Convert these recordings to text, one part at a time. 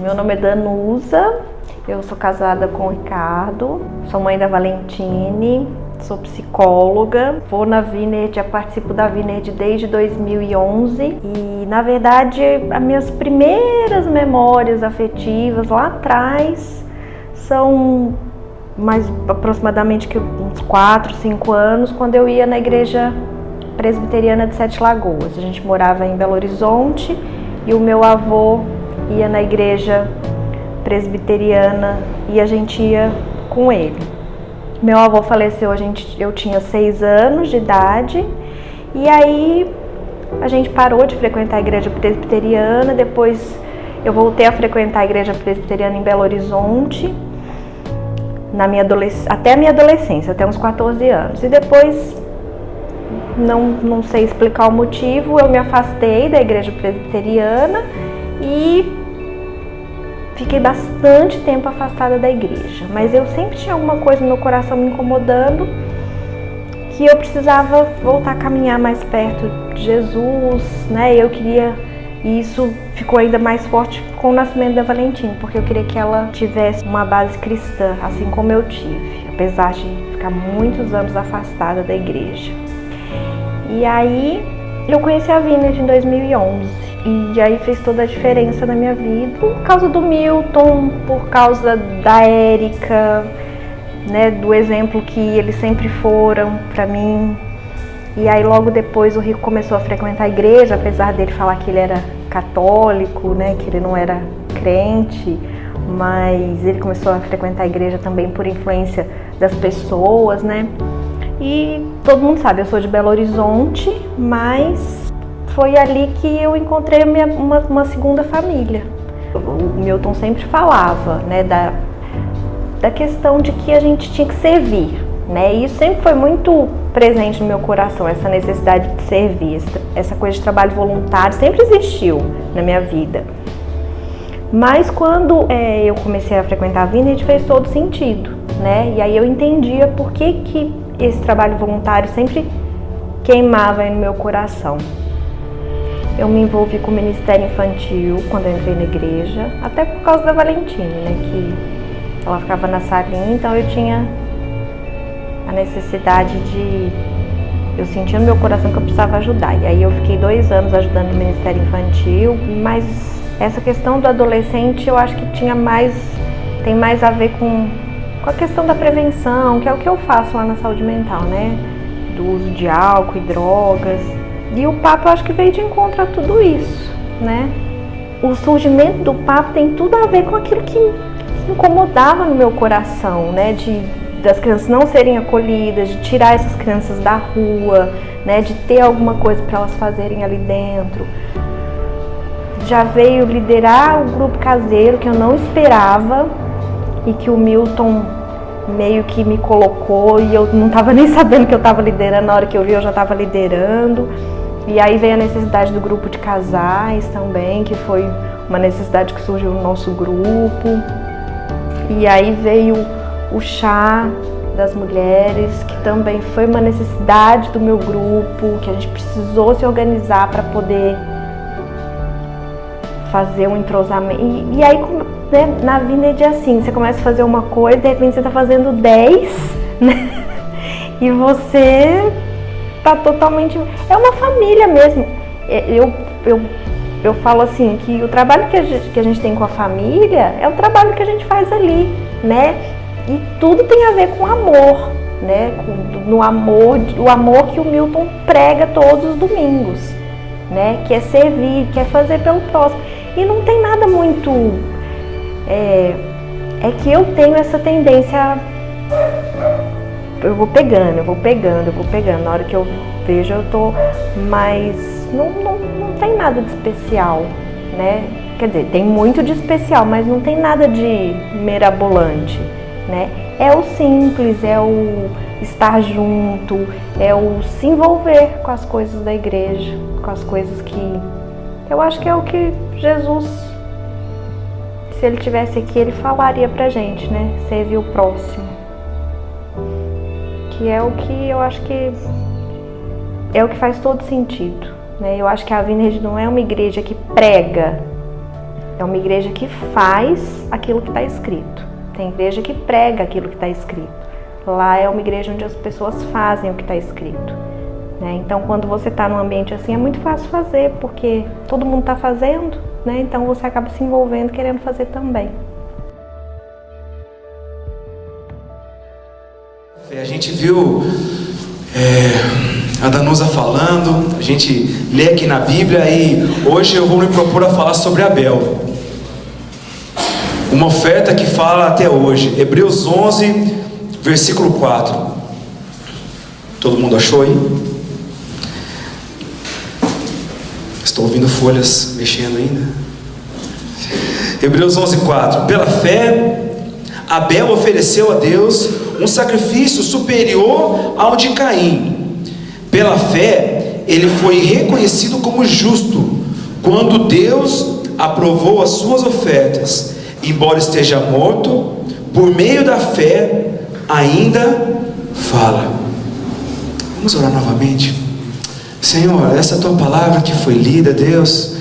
Meu nome é Danusa, eu sou casada com o Ricardo, sou mãe da Valentine, sou psicóloga, vou na Vineyard, já participo da Vineyard desde 2011 e, na verdade, as minhas primeiras memórias afetivas lá atrás são mais aproximadamente uns 4, 5 anos, quando eu ia na igreja presbiteriana de Sete Lagoas. A gente morava em Belo Horizonte e o meu avô ia na igreja presbiteriana e a gente ia com ele. Meu avô faleceu, eu tinha 6 anos de idade e aí a gente parou de frequentar a igreja presbiteriana. Depois eu voltei a frequentar a igreja presbiteriana em Belo Horizonte até a minha adolescência, até uns 14 anos. E depois, não sei explicar o motivo, eu me afastei da igreja presbiteriana e fiquei bastante tempo afastada da igreja. Mas eu sempre tinha alguma coisa no meu coração me incomodando, que eu precisava voltar a caminhar mais perto de Jesus, né? Eu queria, e isso ficou ainda mais forte com o nascimento da Valentine, porque eu queria que ela tivesse uma base cristã, assim como eu tive, apesar de ficar muitos anos afastada da igreja. E aí eu conheci a Vineyard em 2011 e aí fez toda a diferença na minha vida por causa do Milton, por causa da Érica, né, do exemplo que eles sempre foram para mim. E aí logo depois o Rico começou a frequentar a igreja, apesar dele falar que ele era católico, né, que ele não era crente, mas ele começou a frequentar a igreja também por influência das pessoas, né? E todo mundo sabe, eu sou de Belo Horizonte, mas foi ali que eu encontrei uma segunda família. O Milton sempre falava, né, da questão de que a gente tinha que servir, né? E isso sempre foi muito presente no meu coração, essa necessidade de servir, essa coisa de trabalho voluntário sempre existiu na minha vida. Mas quando eu comecei a frequentar a Vineyard, fez todo sentido, né? E aí eu entendia por que esse trabalho voluntário sempre queimava aí no meu coração. Eu me envolvi com o Ministério Infantil quando eu entrei na igreja, até por causa da Valentine, né? Que ela ficava na salinha, então eu tinha a necessidade eu sentia no meu coração que eu precisava ajudar. E aí eu fiquei 2 anos ajudando no Ministério Infantil, mas essa questão do adolescente eu acho que tem mais a ver com a questão da prevenção, que é o que eu faço lá na saúde mental, né? Do uso de álcool e drogas. E o papo eu acho que veio de encontro a tudo isso, né? O surgimento do papo tem tudo a ver com aquilo que incomodava no meu coração, né? Das crianças não serem acolhidas, de tirar essas crianças da rua, né? De ter alguma coisa para elas fazerem ali dentro. Já veio liderar o grupo caseiro, que eu não esperava, e que o Milton meio que me colocou, e eu não estava nem sabendo que eu estava liderando. Na hora que eu vi, eu já estava liderando. E aí veio a necessidade do grupo de casais também, que foi uma necessidade que surgiu no nosso grupo. E aí veio o chá das mulheres, que também foi uma necessidade do meu grupo, que a gente precisou se organizar para poder fazer um entrosamento. E aí, né, na Vineyard é assim, você começa a fazer uma coisa, de repente você está fazendo 10, né? E você tá totalmente... É uma família mesmo. Eu falo assim, que o trabalho que a gente tem com a família é o trabalho que a gente faz ali, né? E tudo tem a ver com amor, né? O amor que o Milton prega todos os domingos, né? Que é servir, que é fazer pelo próximo. E não tem nada muito... É que eu tenho essa tendência... Eu vou pegando. Na hora que eu vejo, eu tô mais... Não tem nada de especial, né? Quer dizer, tem muito de especial, mas não tem nada de mirabolante, né? É o simples, é o estar junto, é o se envolver com as coisas da igreja, com as coisas que... Eu acho que é o que Jesus, se ele estivesse aqui, ele falaria pra gente, né? Servir o próximo. Que é o que eu acho que é o que faz todo sentido, né? Eu acho que a Vineyard não é uma igreja que prega, É uma igreja que faz aquilo que está escrito. Tem igreja que prega aquilo que está escrito. Lá é uma igreja onde as pessoas fazem o que está escrito, né? Então, quando você está num ambiente assim, é muito fácil fazer, porque todo mundo está fazendo, né? Então, você acaba se envolvendo, querendo fazer também. A gente viu a Danusa falando, a gente lê aqui na Bíblia e hoje eu vou me propor a falar sobre Abel. Uma oferta que fala até hoje, Hebreus 11, versículo 4. Todo mundo achou aí? Estou ouvindo folhas mexendo ainda. Hebreus 11, 4. Pela fé, Abel ofereceu a Deus um sacrifício superior ao de Caim. Pela fé, ele foi reconhecido como justo quando Deus aprovou as suas ofertas. Embora esteja morto, por meio da fé ainda fala. Vamos orar novamente. Senhor, essa tua palavra que foi lida, Deus,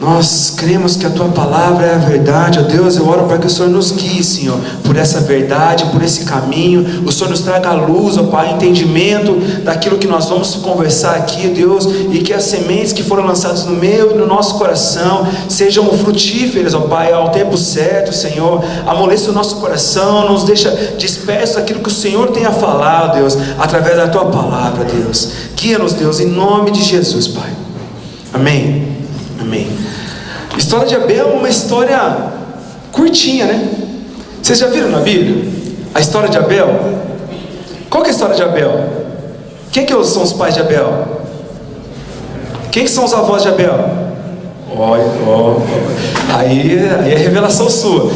nós cremos que a tua palavra é a verdade, ó Deus. Eu oro para que o Senhor nos guie, Senhor, por essa verdade, por esse caminho. O Senhor nos traga a luz, ó Pai, entendimento daquilo que nós vamos conversar aqui, Deus, e que as sementes que foram lançadas no meu e no nosso coração sejam frutíferas, ó Pai, ao tempo certo, Senhor. Amoleça o nosso coração, nos deixa dispersos daquilo que o Senhor tem a falar, Deus, através da tua palavra, Deus. Guia-nos, Deus, em nome de Jesus, Pai. Amém. Amém. A história de Abel é uma história curtinha, né? Vocês já viram na Bíblia a história de Abel? Qual que é a história de Abel? Quem que são os pais de Abel? Quem que são os avós de Abel? Aí é revelação sua.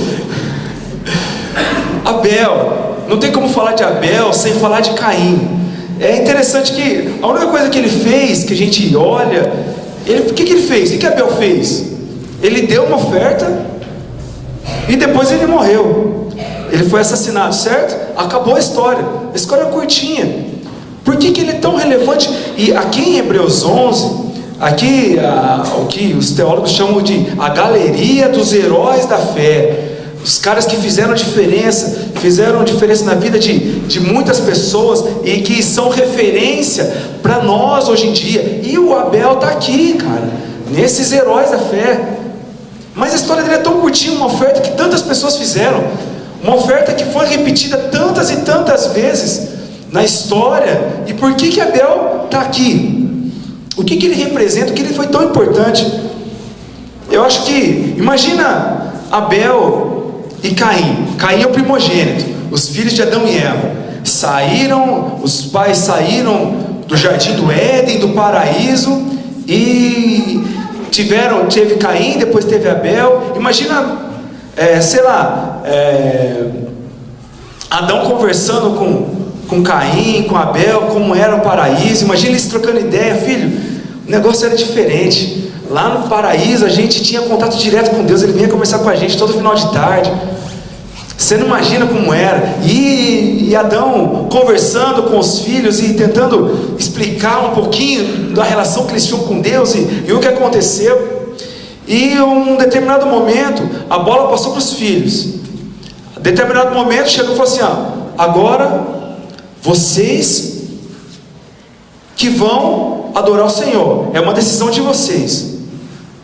Abel, não tem como falar de Abel sem falar de Caim. É interessante que a única coisa que ele fez, que a gente olha, o que ele fez? O que Abel fez? Ele deu uma oferta e depois ele morreu. Ele foi assassinado, certo? Acabou a história. A história é curtinha. Por que ele é tão relevante? E aqui em Hebreus 11, aqui o que os teólogos chamam de a galeria dos heróis da fé. Os caras que fizeram diferença na vida de muitas pessoas e que são referência para nós hoje em dia. E o Abel está aqui, cara, nesses heróis da fé. Mas a história dele é tão curtinha, uma oferta que tantas pessoas fizeram, uma oferta que foi repetida tantas e tantas vezes na história. E por que Abel está aqui? O que ele representa? O que ele foi tão importante? Eu acho que, imagina Abel e Caim. Caim é o primogênito, os filhos de Adão e Eva. Os pais saíram do jardim do Éden, do paraíso, e teve Caim, depois teve Abel. Imagina, Adão conversando com Caim, com Abel, como era o paraíso. Imagina eles trocando ideia. Filho, o negócio era diferente. Lá no paraíso a gente tinha contato direto com Deus. Ele vinha conversar com a gente todo final de tarde. Você não imagina como era. E Adão conversando com os filhos e tentando explicar um pouquinho da relação que eles tinham com Deus e o que aconteceu. E em um determinado momento a bola passou para os filhos. Em determinado momento chegou e falou assim: agora vocês que vão adorar o Senhor, é uma decisão de vocês.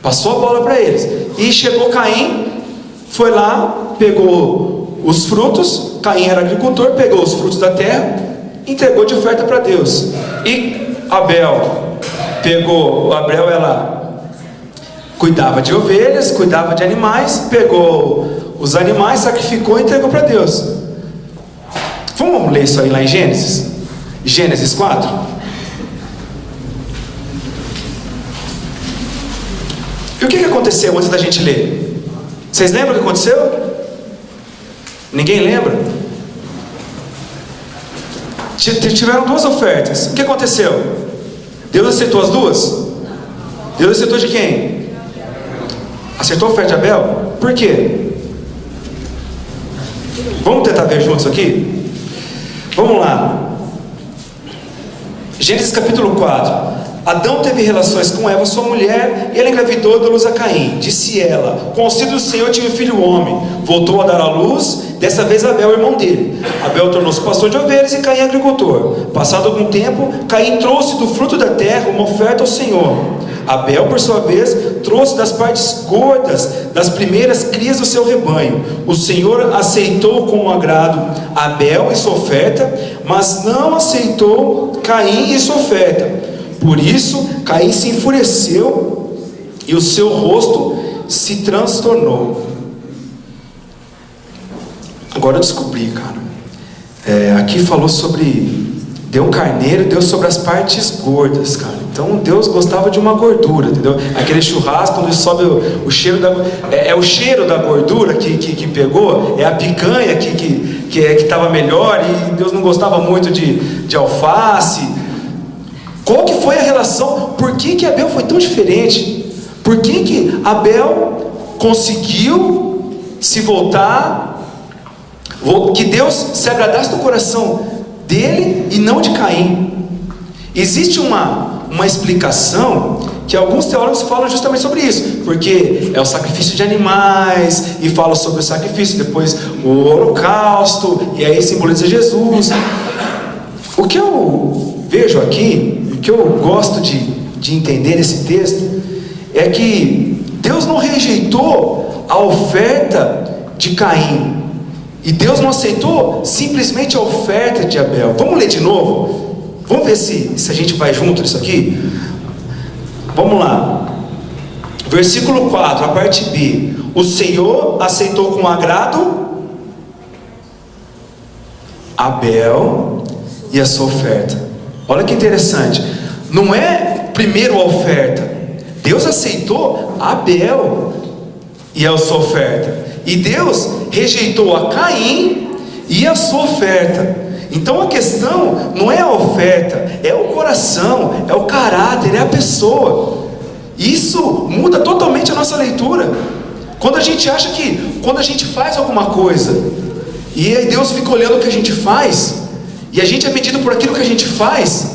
Passou a bola para eles. E chegou Caim, foi lá, pegou os frutos. Caim era agricultor, pegou os frutos da terra, entregou de oferta para Deus. E Abel ela cuidava de ovelhas, cuidava de animais, pegou os animais, sacrificou e entregou para Deus. Vamos ler isso aí lá em Gênesis? Gênesis 4. E o que aconteceu antes da gente ler? Vocês lembram o que aconteceu? Ninguém lembra? Tiveram duas ofertas. O que aconteceu? Deus aceitou as duas? Deus aceitou de quem? Aceitou a oferta de Abel? Por quê? Vamos tentar ver juntos aqui? Vamos lá. Gênesis capítulo 4. Adão teve relações com Eva, sua mulher, e ela engravidou e deu luz a Caim. Disse ela: com o auxílio do Senhor tive um filho homem. Voltou a dar à luz, dessa vez Abel, irmão dele. Abel tornou-se pastor de ovelhas e Caim agricultor. Passado algum tempo, Caim trouxe do fruto da terra uma oferta ao Senhor. Abel, por sua vez, trouxe das partes gordas das primeiras crias do seu rebanho. O Senhor aceitou com agrado Abel e sua oferta, mas não aceitou Caim e sua oferta. Por isso, Caim se enfureceu e o seu rosto se transtornou. Agora eu descobri, cara. Aqui falou sobre... Deu um carneiro, deu sobre as partes gordas, cara. Então Deus gostava de uma gordura, entendeu? Aquele churrasco, quando sobe o cheiro da... É o cheiro da gordura que pegou. É a picanha que estava melhor. E Deus não gostava muito de alface. Qual que foi a relação? Por que Abel foi tão diferente? Por que Abel conseguiu se voltar? Que Deus se agradasse do coração dele e não de Caim. Existe uma explicação que alguns teólogos falam justamente sobre isso, porque é o sacrifício de animais, e fala sobre o sacrifício, depois o holocausto, e aí simboliza Jesus. O que eu vejo aqui, o que eu gosto de entender nesse texto, é que Deus não rejeitou a oferta de Caim, e Deus não aceitou simplesmente a oferta de Abel. Vamos ler de novo? Vamos ver se a gente vai junto nisso aqui? Vamos lá. Versículo 4, a parte B. O Senhor aceitou com agrado Abel e a sua oferta. Olha que interessante. Não é primeiro a oferta. Deus aceitou Abel e a sua oferta. E Deus rejeitou a Caim e a sua oferta. Então a questão não é a oferta, é o coração, é o caráter, é a pessoa. Isso muda totalmente a nossa leitura. Quando a gente acha que, quando a gente faz alguma coisa, e aí Deus fica olhando o que a gente faz, e a gente é medido por aquilo que a gente faz,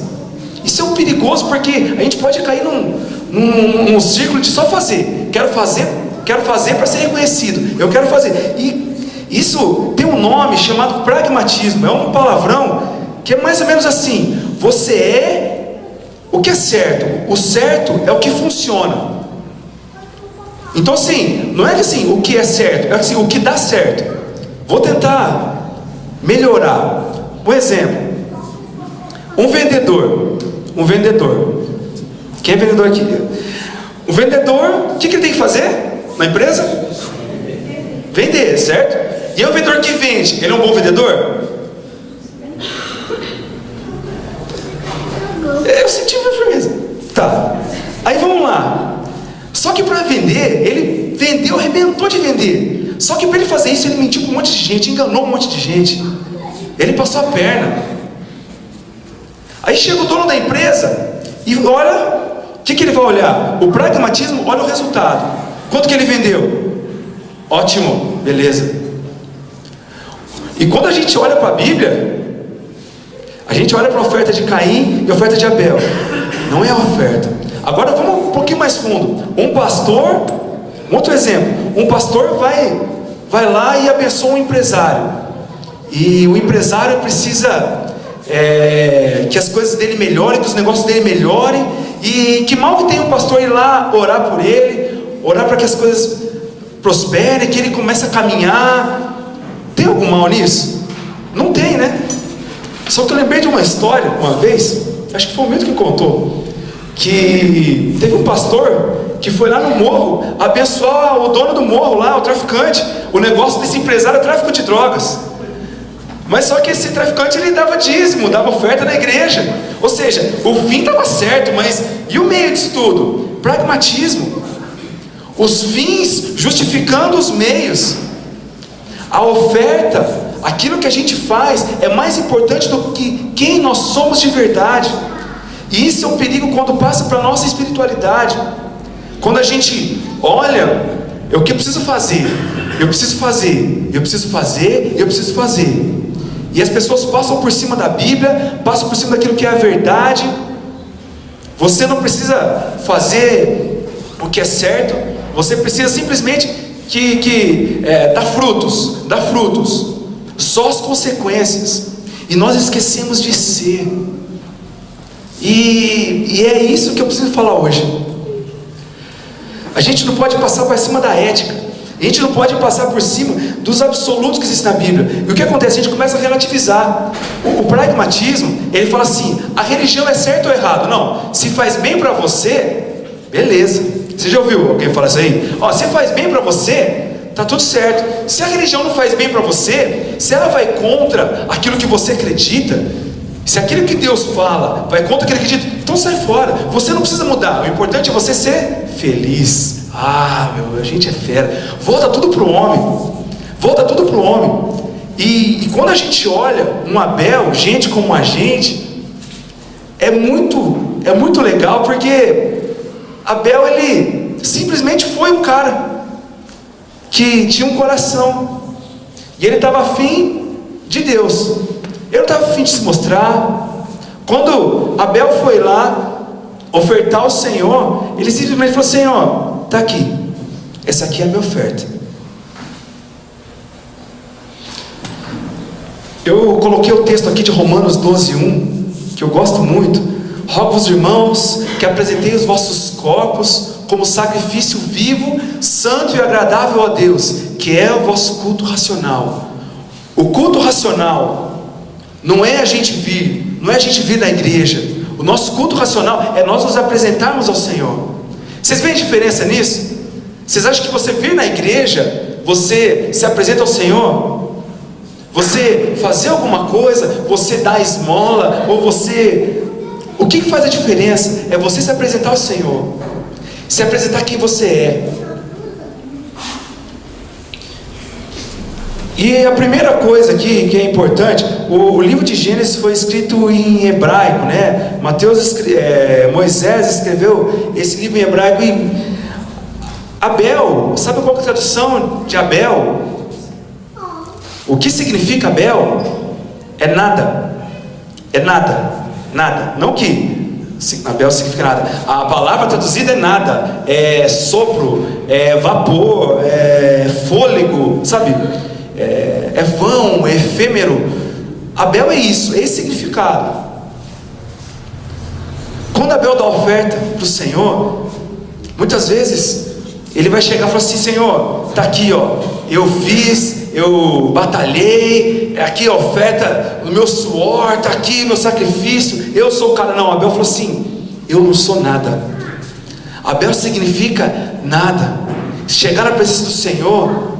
isso é um perigoso, porque a gente pode cair num círculo de só fazer. Quero fazer para ser reconhecido. Eu quero fazer. E isso tem um nome chamado pragmatismo. É um palavrão que é mais ou menos assim: você é o que é certo. O certo é o que funciona. Então assim, não é assim o que é certo, é assim o que dá certo. Vou tentar melhorar. Um exemplo: um vendedor. Quem é vendedor aqui? O vendedor, o que ele tem que fazer na empresa? Vender, certo? E é o vendedor que vende, ele é um bom vendedor? Eu senti uma firmeza. Tá. Aí vamos lá. Só que para vender, ele vendeu, arrebentou de vender. Só que para ele fazer isso, ele mentiu com um monte de gente, enganou um monte de gente. Ele passou a perna. Aí chega o dono da empresa e olha, o que ele vai olhar? O pragmatismo, olha o resultado. Quanto que ele vendeu? Ótimo, beleza. E quando a gente olha para a Bíblia, a gente olha para a oferta de Caim e a oferta de Abel. Não é a oferta. Agora vamos um pouquinho mais fundo. Um pastor, outro exemplo. Um pastor vai lá e abençoa um empresário. E o empresário precisa que as coisas dele melhorem, que os negócios dele melhorem. E que mal que tem o pastor ir lá orar por ele, orar para que as coisas prosperem, que ele comece a caminhar. Tem algum mal nisso? Não tem, né? Só que eu lembrei de uma história, uma vez, acho que foi o Milton que contou, que teve um pastor que foi lá no morro abençoar o dono do morro lá, o traficante. O negócio desse empresário é tráfico de drogas. Mas só que esse traficante, ele dava dízimo, dava oferta na igreja. Ou seja, o fim estava certo, mas e o meio disso tudo? Pragmatismo. Os fins justificando os meios. A oferta, aquilo que a gente faz, é mais importante do que quem nós somos de verdade. E isso é um perigo quando passa para a nossa espiritualidade. Quando a gente olha, o que eu preciso fazer? Eu preciso fazer, eu preciso fazer, eu preciso fazer. E as pessoas passam por cima da Bíblia, passam por cima daquilo que é a verdade. Você não precisa fazer o que é certo, você precisa simplesmente dar frutos, só as consequências. E nós esquecemos de ser. E é isso que eu preciso falar hoje. A gente não pode passar por cima da ética, a gente não pode passar por cima dos absolutos que existem na Bíblia. E o que acontece? A gente começa a relativizar. O pragmatismo, ele fala assim: a religião é certo ou errado? Não, se faz bem para você, beleza. Você já ouviu alguém falar isso aí? Se faz bem para você, tá tudo certo. Se a religião não faz bem para você, se ela vai contra aquilo que você acredita, se aquilo que Deus fala vai contra aquilo que acredita, então sai fora. Você não precisa mudar, o importante é você ser feliz. A gente é fera. Volta tudo pro homem. E quando a gente olha um Abel, gente como a gente, é muito legal, porque Abel, ele simplesmente foi um cara que tinha um coração, e ele estava afim de Deus, ele não estava afim de se mostrar. Quando Abel foi lá ofertar ao Senhor, ele simplesmente falou: Senhor, está aqui, essa aqui é a minha oferta. Eu coloquei o texto aqui de Romanos 12:1, que eu gosto muito. Rogo-vos, irmãos, que apresentei os vossos corpos como sacrifício vivo, santo e agradável a Deus, que é o vosso culto racional. O culto racional não é a gente vir na igreja. O nosso culto racional é nós nos apresentarmos ao Senhor. Vocês veem a diferença nisso? Vocês acham que você vir na igreja, você se apresenta ao Senhor? Você fazer alguma coisa, você dá esmola, ou você... O que faz a diferença? É você se apresentar ao Senhor, se apresentar quem você é. E a primeira coisa aqui que é importante, o livro de Gênesis foi escrito em hebraico, né? Moisés escreveu esse livro em hebraico. E Abel, sabe qual é a tradução de Abel? O que significa Abel? É nada. É nada. Nada. Não que Abel significa nada. A palavra traduzida é nada. É sopro, é vapor, é fôlego, sabe? É vão, é efêmero. Abel é isso, é esse significado. Quando Abel dá oferta para o Senhor, muitas vezes ele vai chegar e falar assim: Senhor, está aqui, eu fiz, eu batalhei, aqui a oferta, o meu suor, está aqui meu sacrifício, eu sou o cara. Não, Abel falou assim: eu não sou nada. Abel significa nada. Chegar na presença do Senhor,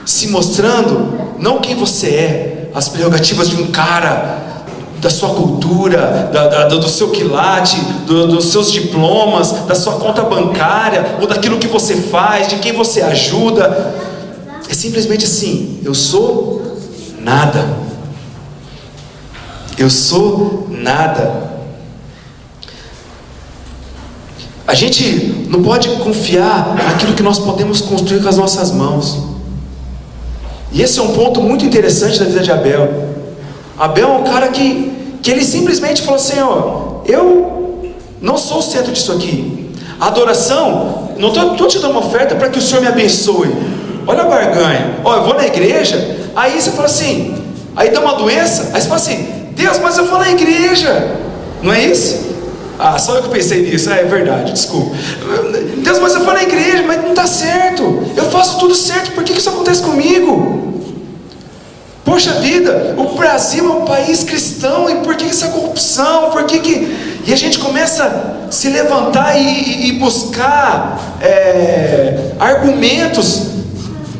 se mostrando não quem você é, as prerrogativas de um cara, da sua cultura, do seu quilate, dos seus diplomas, da sua conta bancária, ou daquilo que você faz, de quem você ajuda. É simplesmente assim: eu sou nada. Eu sou nada. A gente não pode confiar naquilo que nós podemos construir com as nossas mãos. E esse é um ponto muito interessante da vida de Abel. Abel é um cara que ele simplesmente falou: Senhor, eu não sou o centro disso aqui. A adoração, não estou te dando uma oferta para que o Senhor me abençoe. Olha a barganha. Eu vou na igreja, aí você fala assim, aí dá uma doença, aí você fala assim: Deus, mas eu vou na igreja. Não é isso? Só eu que pensei nisso. É verdade, desculpa. Deus, mas eu vou na igreja, mas não está certo. Eu faço tudo certo, por que isso acontece comigo? Poxa vida, o Brasil é um país cristão, e por que essa corrupção? E a gente começa a se levantar e buscar argumentos,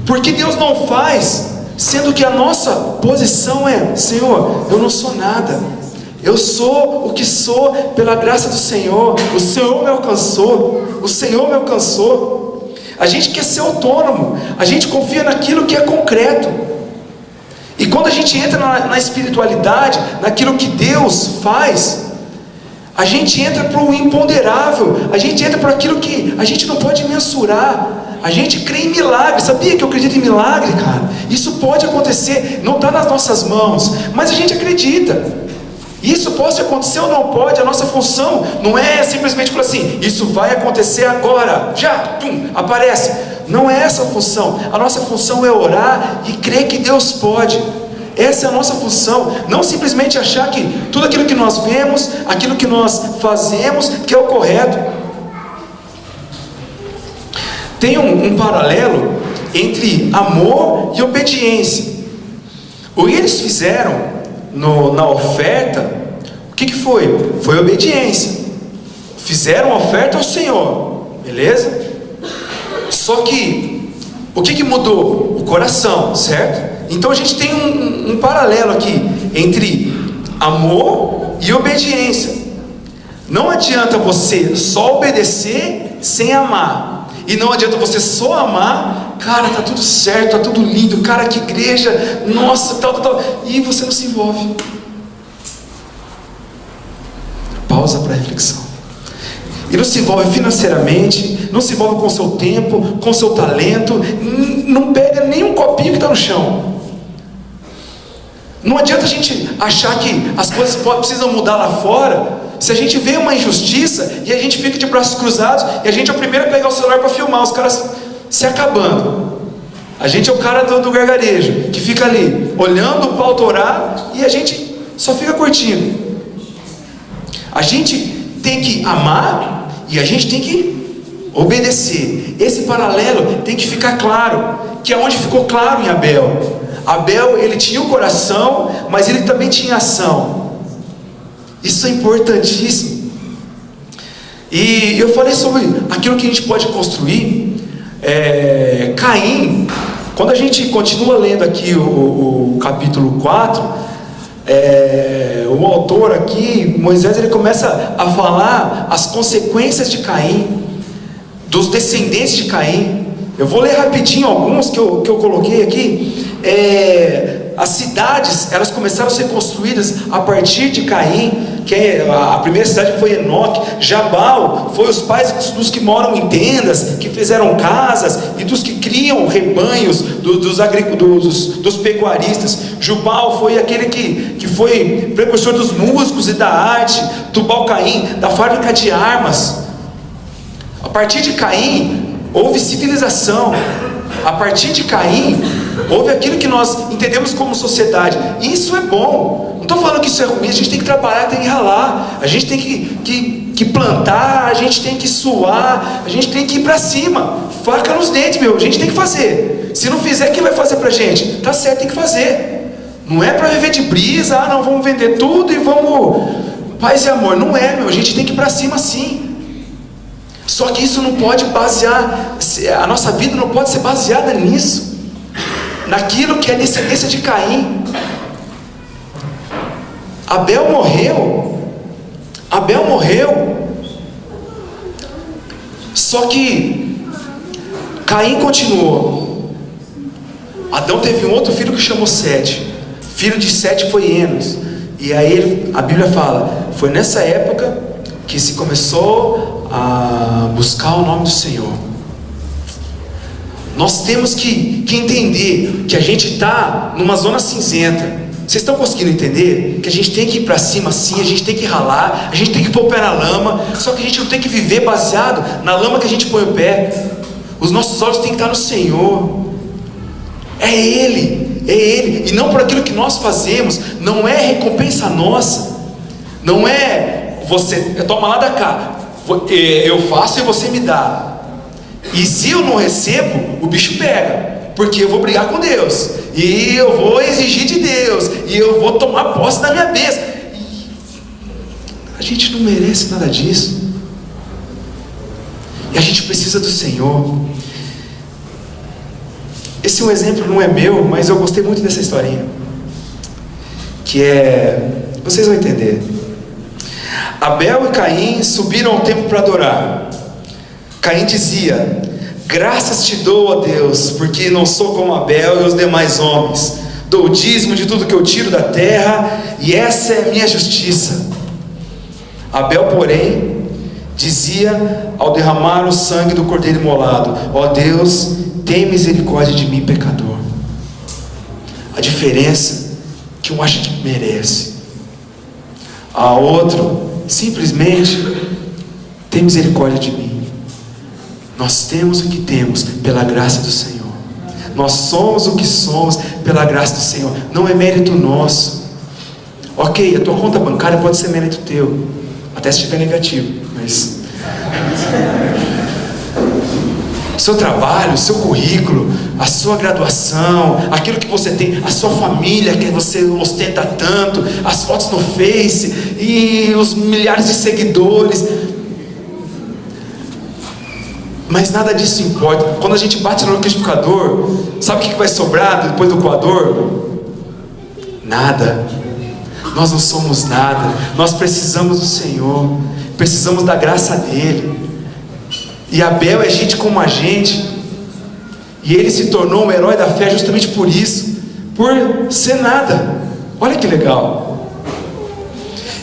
porque Deus não faz, sendo que a nossa posição é: Senhor, eu não sou nada. Eu sou o que sou pela graça do Senhor. O Senhor me alcançou. O Senhor me alcançou. A gente quer ser autônomo. A gente confia naquilo que é concreto. E quando a gente entra na espiritualidade, naquilo que Deus faz, a gente entra para o imponderável. A gente entra para aquilo que a gente não pode mensurar. A gente crê em milagre. Sabia que eu acredito em milagre, cara? Isso pode acontecer. Não está nas nossas mãos, mas a gente acredita. Isso pode acontecer ou não pode. A nossa função não é simplesmente falar assim, isso vai acontecer agora, já, aparece. Não é essa a função. A nossa função é orar e crer que Deus pode. Essa é a nossa função. Não simplesmente achar que tudo aquilo que nós vemos, aquilo que nós fazemos, que é o correto. Tem um paralelo entre amor e obediência. O que eles fizeram na oferta, o que foi? Foi obediência. Fizeram a oferta ao Senhor, beleza? Só que, o que mudou? O coração, certo? Então a gente tem um paralelo aqui entre amor e obediência. Não adianta você só obedecer sem amar. E não adianta você só amar, cara, tá tudo certo, tá tudo lindo, cara, que igreja, nossa, tal, e você não se envolve. Pausa para reflexão. E não se envolve financeiramente, não se envolve com o seu tempo, com o seu talento, não pega nem um copinho que está no chão. Não adianta a gente achar que as coisas precisam mudar lá fora, se a gente vê uma injustiça e a gente fica de braços cruzados e a gente é o primeiro a pegar o celular para filmar os caras se acabando. A gente é o cara do gargarejo, que fica ali olhando o pau torar e a gente só fica curtindo. A gente tem que amar e a gente tem que obedecer. Esse paralelo tem que ficar claro, que é onde ficou claro em Abel. Abel, ele tinha o coração, mas ele também tinha ação. Isso é importantíssimo. E eu falei sobre aquilo que a gente pode construir. Caim, quando a gente continua lendo aqui o capítulo 4, o autor aqui, Moisés, ele começa a falar as consequências de Caim, dos descendentes de Caim. Eu vou ler rapidinho alguns que eu coloquei aqui. As cidades, elas começaram a ser construídas a partir de Caim, que a primeira cidade foi Enoque. Jabal foi os pais dos que moram em tendas, que fizeram casas, e dos que criam rebanhos, dos pecuaristas. Jubal foi aquele que foi precursor dos músicos e da arte. Tubal-Caim, da fábrica de armas. A partir de Caim houve civilização. A partir de Caim houve aquilo que nós entendemos como sociedade. E isso é bom. Não estou falando que isso é ruim. A gente tem que trabalhar, tem que ralar. A gente tem que plantar. A gente tem que suar. A gente tem que ir para cima. Faca nos dentes, meu. A gente tem que fazer. Se não fizer, quem vai fazer para a gente? Tá certo, tem que fazer. Não é para viver de brisa. Não, vamos vender tudo e vamos... Paz e amor. Não é, meu. A gente tem que ir para cima sim. Só que isso não pode basear, a nossa vida não pode ser baseada nisso, naquilo que é descendência de Caim. Abel morreu, só que Caim continuou. Adão teve um outro filho que chamou Sete. Filho de Sete foi Enos. E aí a Bíblia fala, foi nessa época que se começou a buscar o nome do Senhor. Nós temos que entender que a gente está numa zona cinzenta. Vocês estão conseguindo entender? Que a gente tem que ir para cima sim, a gente tem que ralar, a gente tem que pôr o pé na lama. Só que a gente não tem que viver baseado na lama que a gente põe o pé. Os nossos olhos têm que estar no Senhor. É Ele, e não por aquilo que nós fazemos. Não é recompensa nossa. Não é você, toma lá da cá, eu faço e você me dá. E se eu não recebo, o bicho pega, porque eu vou brigar com Deus, e eu vou exigir de Deus, e eu vou tomar posse da minha bênção. A gente não merece nada disso. E a gente precisa do Senhor. Esse um exemplo não é meu, mas eu gostei muito dessa historinha, que vocês vão entender. Abel e Caim subiram ao templo para adorar. Caim dizia: graças te dou, ó Deus, porque não sou como Abel e os demais homens. Dou o dízimo de tudo que eu tiro da terra, e essa é a minha justiça. Abel, porém, dizia ao derramar o sangue do cordeiro imolado: ó Deus, tem misericórdia de mim, pecador. A diferença que um acha que merece. a outro, simplesmente: tem misericórdia de mim. Nós temos o que temos pela graça do Senhor. Nós somos o que somos pela graça do Senhor. Não é mérito nosso. Ok, a tua conta bancária pode ser mérito teu, até se estiver negativo, mas seu trabalho, seu currículo, a sua graduação, aquilo que você tem, a sua família que você ostenta tanto, as fotos no Face e os milhares de seguidores, mas nada disso importa. Quando a gente bate no liquidificador, sabe o que vai sobrar depois do coador? Nada. Nós não somos nada. Nós precisamos do Senhor, precisamos da graça dele. E Abel é gente como a gente, e ele se tornou um herói da fé justamente por isso, por ser nada. Olha que legal.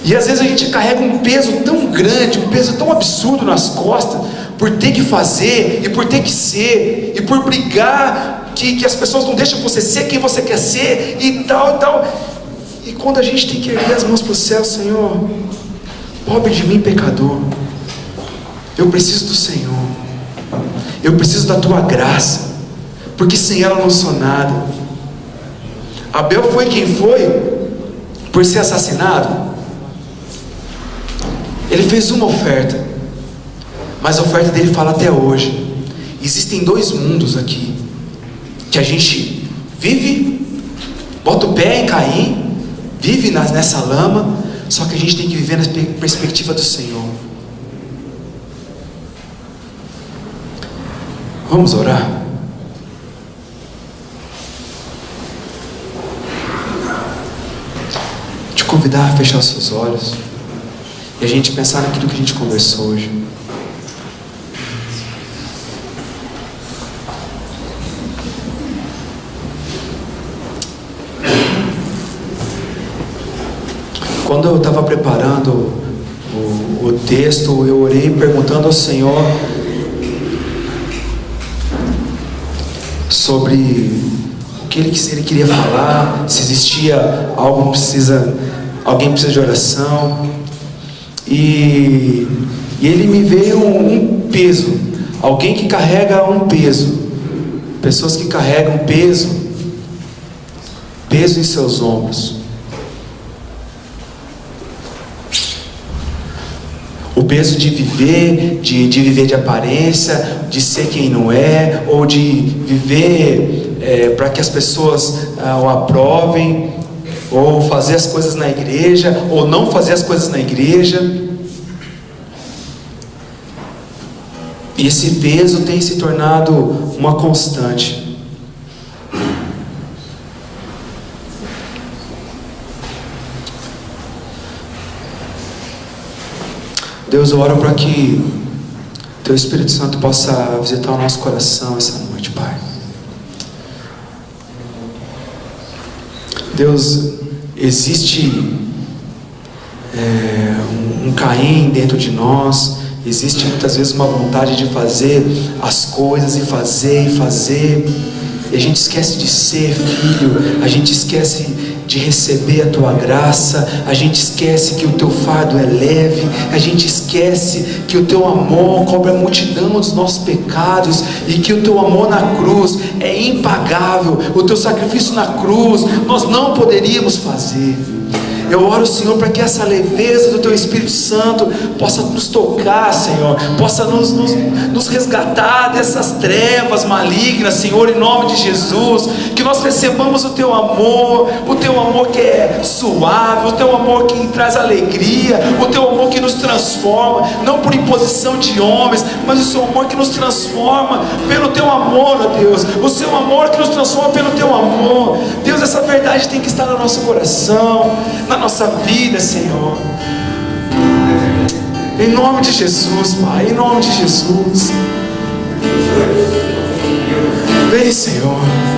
E às vezes a gente carrega um peso tão grande, um peso tão absurdo nas costas, por ter que fazer, e por ter que ser, e por brigar que as pessoas não deixam você ser quem você quer ser, e tal, e tal. E quando a gente tem que erguer as mãos para o céu: Senhor, pobre de mim, pecador, eu preciso do Senhor, eu preciso da tua graça, porque sem ela eu não sou nada. Abel foi quem foi por ser assassinado. Ele fez uma oferta, mas a oferta dele fala até hoje. Existem dois mundos aqui, que a gente vive, bota o pé em Caim, vive nessa lama, só que a gente tem que viver na perspectiva do Senhor. Vamos orar? Te convidar a fechar os seus olhos e a gente pensar naquilo que a gente conversou hoje. Quando eu estava preparando o texto, eu orei perguntando ao Senhor sobre o que ele queria falar, se existia algo alguém precisa de oração, e ele me veio um peso, alguém que carrega um peso, pessoas que carregam peso em seus ombros. O peso de viver, de viver de aparência, de ser quem não é, ou de viver para que as pessoas o aprovem, ou fazer as coisas na igreja, ou não fazer as coisas na igreja. E esse peso tem se tornado uma constante. Deus, eu oro para que Teu Espírito Santo possa visitar o nosso coração essa noite, Pai. Deus, existe um Caim dentro de nós, existe muitas vezes uma vontade de fazer as coisas, e fazer, e a gente esquece de ser filho, a gente esquece de receber a tua graça, a gente esquece que o teu fardo é leve, a gente esquece que o teu amor cobre a multidão dos nossos pecados, e que o teu amor na cruz é impagável, o teu sacrifício na cruz nós não poderíamos fazer. Eu oro, Senhor, para que essa leveza do Teu Espírito Santo possa nos tocar, Senhor, possa nos resgatar dessas trevas malignas, Senhor, em nome de Jesus. Que nós recebamos o Teu amor que é suave, o Teu amor que traz alegria, o Teu amor que nos transforma, não por imposição de homens, mas o Seu amor que nos transforma pelo Teu amor, ó Deus, o Seu amor que nos transforma pelo Teu amor. Deus, essa verdade tem que estar no nosso coração, na nossa vida, Senhor, em nome de Jesus, Pai, em nome de Jesus. Vem, Senhor.